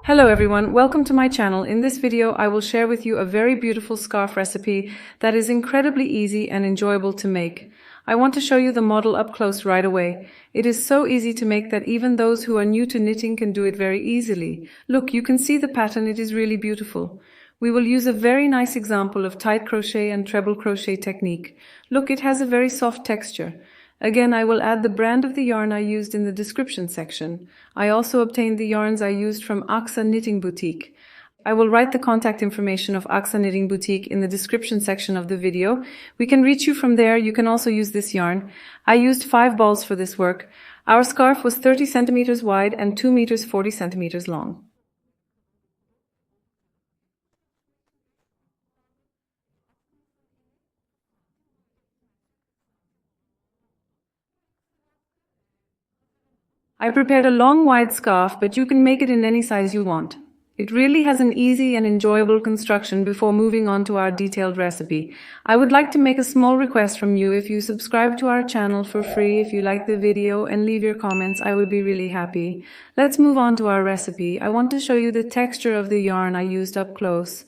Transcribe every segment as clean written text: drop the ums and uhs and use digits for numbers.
Hello everyone, welcome to my channel. In this video, I will share with you a very beautiful scarf recipe that is incredibly easy and enjoyable to make. I want to show you the model up close right away. It is so easy to make that even those who are new to knitting can do it very easily. Look, you can see the pattern, it is really beautiful. We will use a very nice example of tight crochet and treble crochet technique. Look, it has a very soft texture. Again, I will add the brand of the yarn I used in the description section. I also obtained the yarns I used from Aksa Knitting Boutique. I will write the contact information of Aksa Knitting Boutique in the description section of the video. We can reach you from there. You can also use this yarn. I used 5 balls for this work. Our scarf was 30 centimeters wide and 2 meters 40 centimeters long. I prepared a long wide scarf, but you can make it in any size you want. It really has an easy and enjoyable construction. Before moving on to our detailed recipe, I would like to make a small request from you. If you subscribe to our channel for free, if you like the video and leave your comments, I would be really happy. Let's move on to our recipe. I want to show you the texture of the yarn I used up close.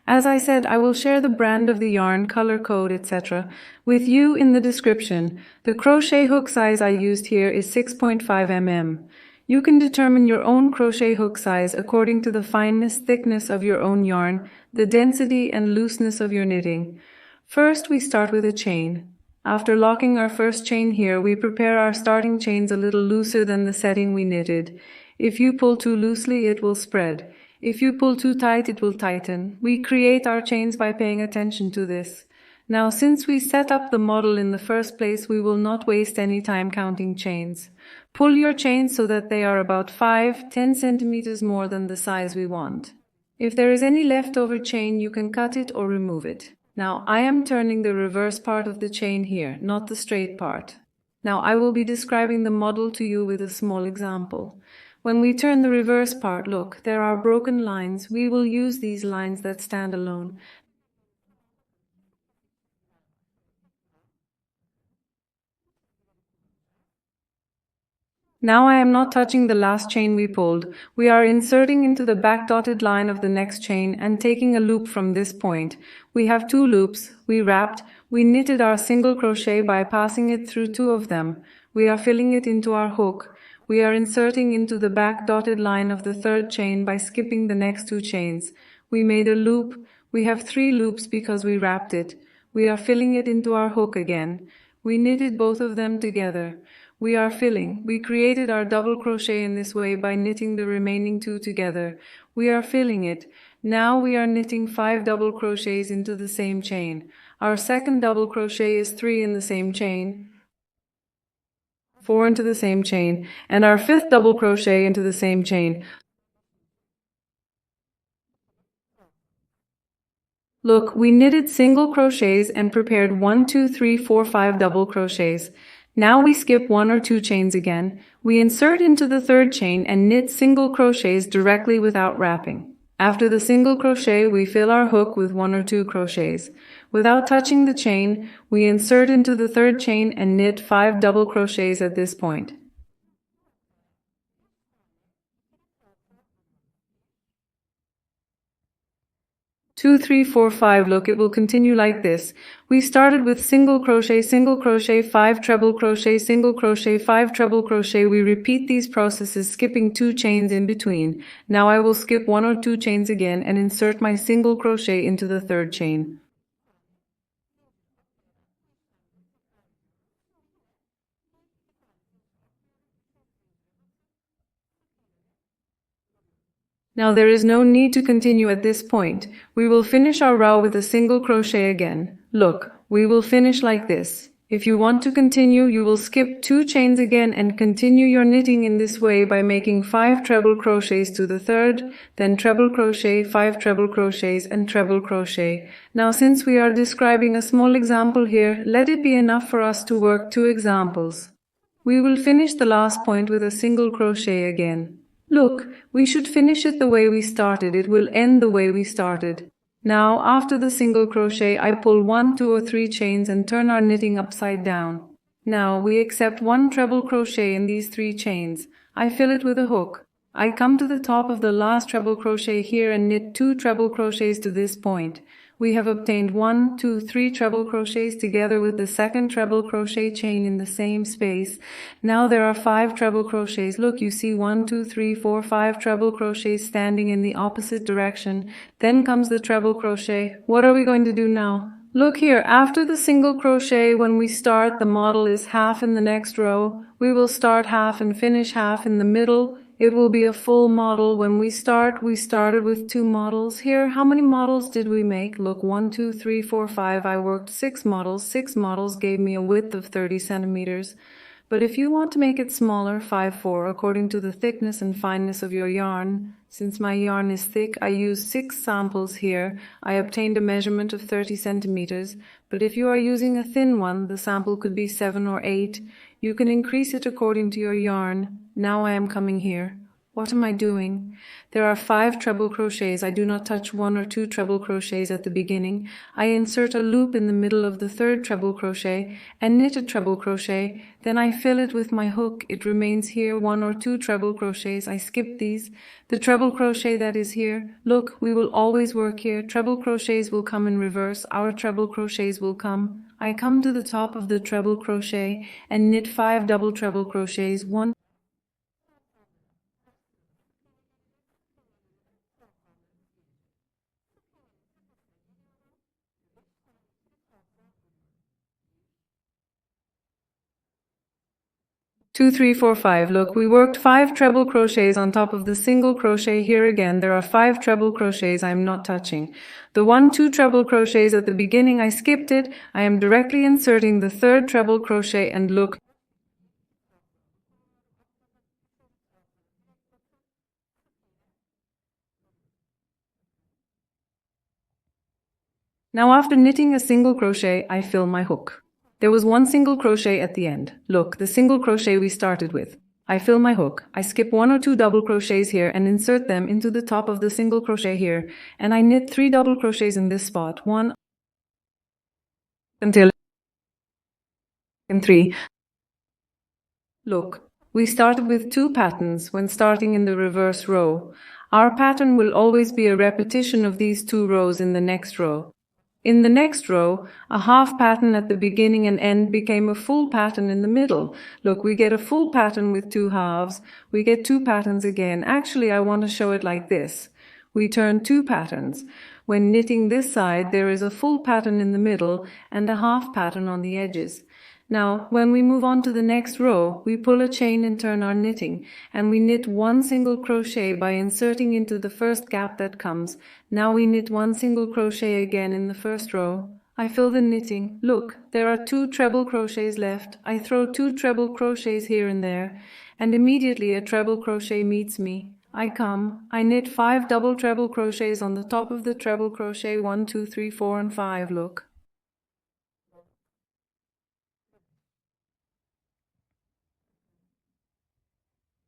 As I said, I will share the brand of the yarn, color code, etc. with you in the description. The crochet hook size I used here is 6.5 mm. You can determine your own crochet hook size according to the fineness, thickness of your own yarn, the density and looseness of your knitting. First, we start with a chain. After locking our first chain here, we prepare our starting chains a little looser than the setting we knitted. If you pull too loosely, it will spread. If you pull too tight, it will tighten. We create our chains by paying attention to this. Now, since we set up the model in the first place, we will not waste any time counting chains. Pull your chains so that they are about 5-10 centimeters more than the size we want. If there is any leftover chain, you can cut it or remove it. Now, I am turning the reverse part of the chain here, not the straight part. Now, I will be describing the model to you with a small example. When we turn the reverse part, look, there are broken lines. We will use these lines that stand alone. Now I am not touching the last chain we pulled. We are inserting into the back dotted line of the next chain and taking a loop from this point. We have 2 loops. We wrapped. We knitted our single crochet by passing it through 2 of them. We are filling it into our hook. We are inserting into the back dotted line of the 3rd chain by skipping the next 2 chains. We made a loop. We have 3 loops because we wrapped it. We are filling it into our hook again. We knitted both of them together. We are filling. We created our double crochet in this way by knitting the remaining 2 together. We are filling it. Now we are knitting 5 double crochets into the same chain. Our second double crochet is 3 in the same chain, 4 into the same chain, and our 5th double crochet into the same chain. Look, we knitted single crochets and prepared 1, 2, 3, 4, 5 double crochets. Now we skip 1 or 2 chains again. We insert into the 3rd chain and knit single crochets directly without wrapping. After the single crochet, we fill our hook with 1 or 2 crochets. Without touching the chain, we insert into the 3rd chain and knit 5 double crochets at this point. Two, 3, 4, 5. Look, it will continue like this. We started with single crochet, 5 treble crochet, single crochet, 5 treble crochet. We repeat these processes, skipping 2 chains in between. Now I will skip 1 or 2 chains again and insert my single crochet into the 3rd chain. Now there is no need to continue at this point. We will finish our row with a single crochet again. Look, we will finish like this. If you want to continue, you will skip 2 chains again and continue your knitting in this way by making 5 treble crochets to the 3rd, then treble crochet, 5 treble crochets and treble crochet. Now since we are describing a small example here, let it be enough for us to work 2 examples. We will finish the last point with a single crochet again. Look, we should finish it the way we started. It will end the way we started. Now, after the single crochet, I pull 1, 2 or 3 chains and turn our knitting upside down. Now, we accept 1 treble crochet in these 3 chains. I fill it with a hook. I come to the top of the last treble crochet here and knit 2 treble crochets to this point. We have obtained 1, 2, 3 treble crochets together with the second treble crochet chain in the same space. Now there are 5 treble crochets. Look, you see 1, 2, 3, 4, 5 treble crochets standing in the opposite direction. Then comes the treble crochet. What are we going to do now? Look here, after the single crochet, when we start, the model is half in the next row. We will start half and finish half in the middle. It will be a full model. When we started with 2 models. Here, how many models did we make? Look, 1, 2, 3, 4, 5. I worked 6 models. 6 models gave me a width of 30 centimeters. But if you want to make it smaller, 5, 4, according to the thickness and fineness of your yarn. Since my yarn is thick, I used 6 samples here. I obtained a measurement of 30 centimeters. But if you are using a thin one, the sample could be 7 or 8. You can increase it according to your yarn. Now I am coming here. What am I doing? There are 5 treble crochets. I do not touch 1 or 2 treble crochets at the beginning. I insert a loop in the middle of the 3rd treble crochet and knit a treble crochet. Then I fill it with my hook. It remains here 1 or 2 treble crochets. I skip these. The treble crochet that is here. Look, we will always work here. Treble crochets will come in reverse. Our treble crochets will come. I come to the top of the treble crochet and knit 5 double treble crochets. 1, 2, 3, 4, 5. Look, we worked 5 treble crochets on top of the single crochet. Here again, there are 5 treble crochets I am not touching. The 1, 2 treble crochets at the beginning, I skipped it. I am directly inserting the 3rd treble crochet and look. Now after knitting a single crochet, I fill my hook. There was 1 single crochet at the end. Look, the single crochet we started with. I fill my hook. I skip 1 or 2 double crochets here and insert them into the top of the single crochet here. And I knit 3 double crochets in this spot. 1 until 3. Look, we started with 2 patterns when starting in the reverse row. Our pattern will always be a repetition of these 2 rows in the next row. In the next row, a half pattern at the beginning and end became a full pattern in the middle. Look, we get a full pattern with 2 halves. We get 2 patterns again. Actually, I want to show it like this. We turn 2 patterns. When knitting this side, there is a full pattern in the middle and a half pattern on the edges. Now, when we move on to the next row, we pull a chain and turn our knitting, and we knit 1 single crochet by inserting into the first gap that comes. Now we knit 1 single crochet again in the first row. I fill the knitting. Look, there are 2 treble crochets left. I throw 2 treble crochets here and there, and immediately a treble crochet meets me. I come, I knit 5 double treble crochets on the top of the treble crochet, 1, 2, 3, 4, and 5, look.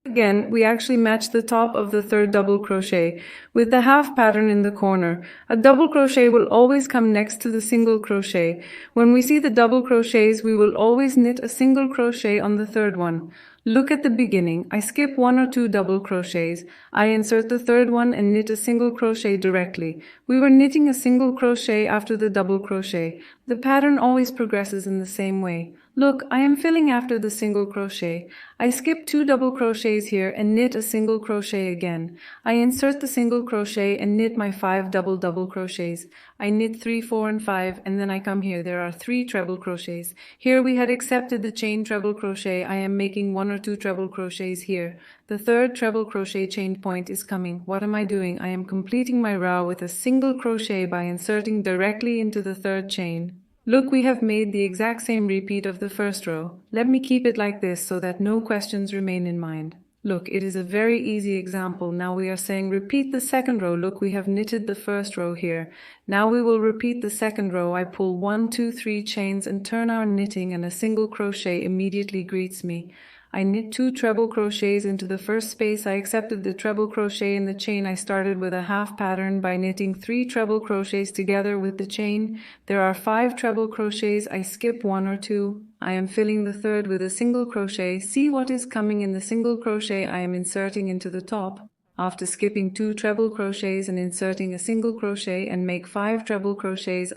Again, we actually match the top of the 3rd double crochet with the half pattern in the corner. A double crochet will always come next to the single crochet. When we see the double crochets, we will always knit a single crochet on the 3rd one. Look at the beginning. I skip 1 or 2 double crochets. I insert the 3rd one and knit a single crochet directly. We were knitting a single crochet after the double crochet. The pattern always progresses in the same way. Look, I am filling after the single crochet. I skip 2 double crochets here and knit a single crochet again. I insert the single crochet and knit my 5 double crochets. I knit 3, 4, and 5, and then I come here. There are 3 treble crochets. Here we had accepted the chain treble crochet. I am making 1 or 2 treble crochets here. The 3rd treble crochet chain point is coming. What am I doing? I am completing my row with a single crochet by inserting directly into the 3rd chain. Look, we have made the exact same repeat of the first row. Let me keep it like this so that no questions remain in mind. Look, it is a very easy example. Now we are saying repeat the 2nd row. Look, we have knitted the 1st row here. Now we will repeat the 2nd row. I pull 1, 2, 3 chains and turn our knitting, and a single crochet immediately greets me. I knit 2 treble crochets into the first space. I accepted the treble crochet in the chain. I started with a half pattern by knitting 3 treble crochets together with the chain. There are 5 treble crochets. I skip 1 or 2. I am filling the third with a single crochet. See what is coming in the single crochet I am inserting into the top. After skipping 2 treble crochets and inserting a single crochet and make 5 treble crochets,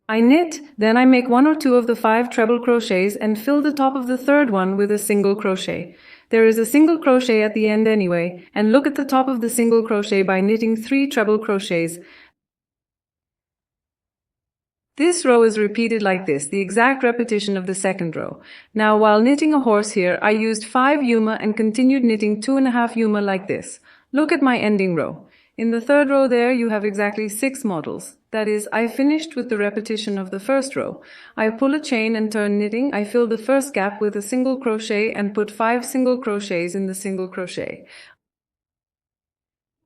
I knit, then I make 1 or 2 of the 5 treble crochets and fill the top of the third one with a single crochet. There is a single crochet at the end anyway, and look at the top of the single crochet by knitting 3 treble crochets. This row is repeated like this, the exact repetition of the second row. Now, while knitting a horse here, I used 5 yuma and continued knitting 2.5 yuma like this. Look at my ending row. In the third row there, you have exactly 6 models. That is, I finished with the repetition of the first row. I pull a chain and turn knitting. I fill the first gap with a single crochet and put 5 single crochets in the single crochet.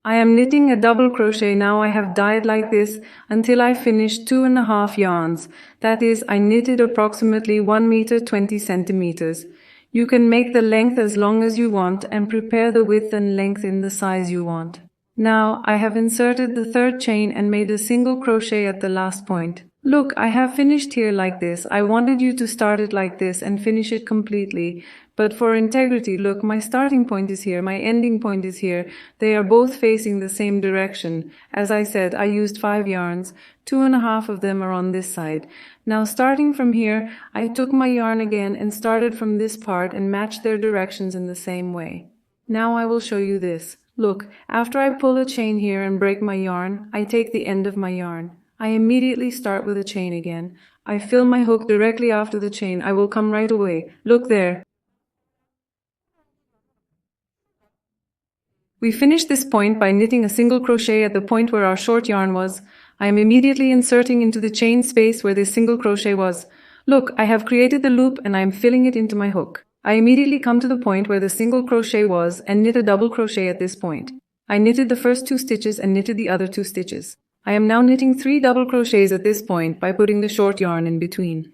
I am knitting a double crochet now. I have dyed like this until I finish 2.5 yarns. That is, I knitted approximately 1 meter 20 centimeters. You can make the length as long as you want and prepare the width and length in the size you want. Now, I have inserted the third chain and made a single crochet at the last point. Look, I have finished here like this. I wanted you to start it like this and finish it completely. But for integrity, look, my starting point is here, my ending point is here. They are both facing the same direction. As I said, I used 5 yarns. 2.5 of them are on this side. Now, starting from here, I took my yarn again and started from this part and matched their directions in the same way. Now I will show you this. Look, after I pull a chain here and break my yarn, I take the end of my yarn. I immediately start with a chain again. I fill my hook directly after the chain. I will come right away. Look there. We finished this point by knitting a single crochet at the point where our short yarn was. I am immediately inserting into the chain space where this single crochet was. Look, I have created the loop and I am filling it into my hook. I immediately come to the point where the single crochet was and knit a double crochet at this point. I knitted the first 2 stitches and knitted the other 2 stitches. I am now knitting 3 double crochets at this point by putting the short yarn in between.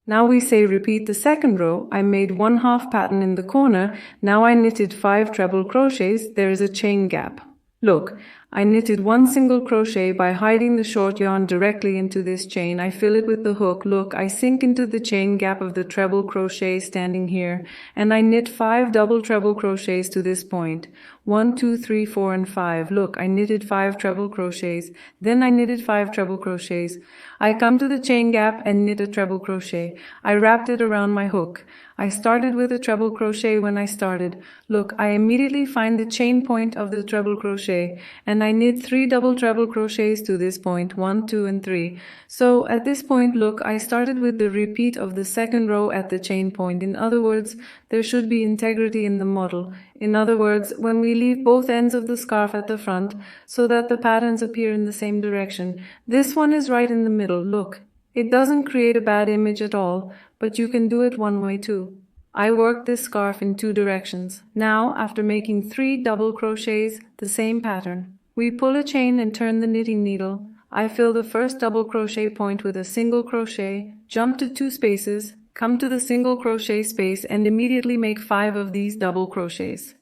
Now we say repeat the second row. I made 1/2 pattern in the corner. Now I knitted 5 treble crochets. There is a chain gap. Look, I knitted 1 single crochet by hiding the short yarn directly into this chain. I fill it with the hook. Look, I sink into the chain gap of the treble crochet standing here, and I knit 5 double treble crochets to this point. 1, 2, 3, 4, and 5. Look, I knitted 5 treble crochets. Then I knitted 5 treble crochets. I come to the chain gap and knit a treble crochet. I wrapped it around my hook. I started with a treble crochet when I started. Look, I immediately find the chain point of the treble crochet, and I knit 3 double treble crochets to this point, 1, 2, and 3. So at this point, look, I started with the repeat of the second row at the chain point. In other words, there should be integrity in the model. In other words, when we leave both ends of the scarf at the front so that the patterns appear in the same direction, this one is right in the middle. Look, it doesn't create a bad image at all, but you can do it one way too. I worked this scarf in 2 directions. Now, after making 3 double crochets, the same pattern, we pull a chain and turn the knitting needle. I fill the first double crochet point with a single crochet, jump to 2 spaces, come to the single crochet space and immediately make 5 of these double crochets.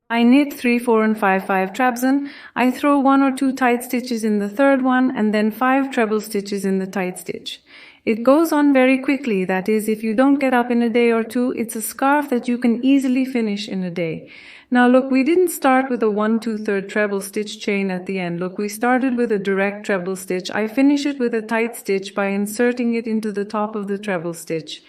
I knit 3, 4, and 5 trabzan. I throw 1 or 2 tight stitches in the third one and then 5 treble stitches in the tight stitch. It goes on very quickly. That is, if you don't get up in a day or 2, it's a scarf that you can easily finish in a day. Now look, we didn't start with a 1 2/3 treble stitch chain at the end. Look, we started with a direct treble stitch. I finish it with a tight stitch by inserting it into the top of the treble stitch.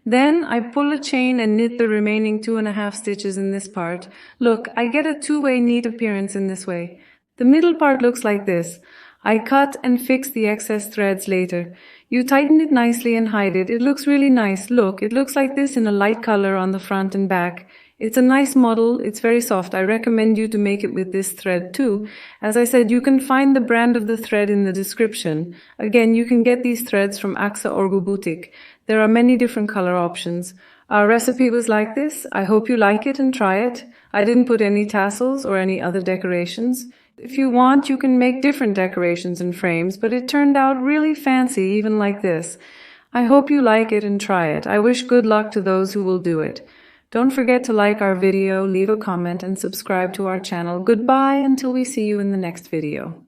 Then I pull a chain and knit the remaining 2.5 stitches in this part. Look, I get a 2-way neat appearance in this way. The middle part looks like this. I cut and fix the excess threads later. You tighten it nicely and hide it. It looks really nice. Look, it looks like this in a light color on the front and back. It's a nice model. It's very soft. I recommend you to make it with this thread too. As I said, you can find the brand of the thread in the description. Again, you can get these threads from Aksa Orgu Boutique. There are many different color options. Our recipe was like this. I hope you like it and try it. I didn't put any tassels or any other decorations. If you want, you can make different decorations and frames, but it turned out really fancy, even like this. I hope you like it and try it. I wish good luck to those who will do it. Don't forget to like our video, leave a comment, and subscribe to our channel. Goodbye until we see you in the next video.